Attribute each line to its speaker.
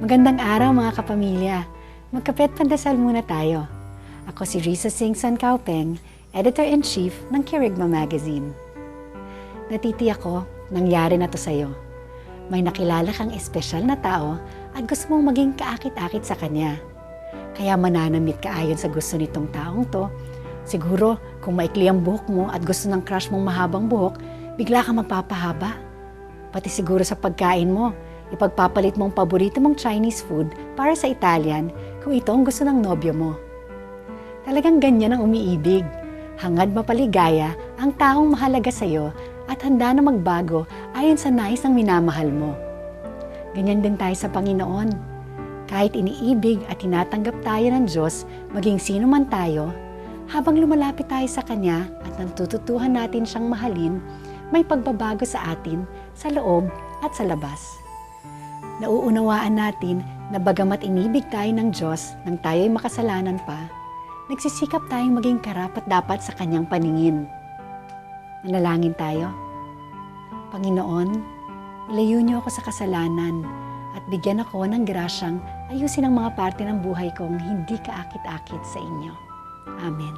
Speaker 1: Magandang araw mga kapamilya. Magkape't pandasal muna tayo. Ako si Risa Singson Kaupeng, Editor-in-Chief ng Kerygma Magazine. Natitiyak ko, nangyari na to sa'yo. May nakilala kang espesyal na tao at gusto mong maging kaakit-akit sa kanya. Kaya mananamit ka ayon sa gusto nitong taong to. Siguro, kung maikli ang buhok mo at gusto ng crush mong mahabang buhok, bigla kang magpapahaba. Pati siguro sa pagkain mo, ipagpapalit mong paborito mong Chinese food para sa Italian kung ito ang gusto ng nobyo mo. Talagang ganyan ang umiibig. Hangad mapaligaya ang taong mahalaga sa'yo at handa na magbago ayon sa nais ng minamahal mo. Ganyan din tayo sa Panginoon. Kahit iniibig at tinatanggap tayo ng Diyos, maging sino man tayo, habang lumalapit tayo sa Kanya at natututuhan natin siyang mahalin, may pagbabago sa atin, sa loob at sa labas. Nauunawaan natin na bagamat inibig tayo ng Diyos nang tayo'y makasalanan pa, nagsisikap tayong maging karapat-dapat sa Kanyang paningin. Manalangin tayo. Panginoon, ilayo niyo ako sa kasalanan at bigyan ako ng grasyang ayusin ang mga parte ng buhay kong hindi kaakit-akit sa inyo. Amen.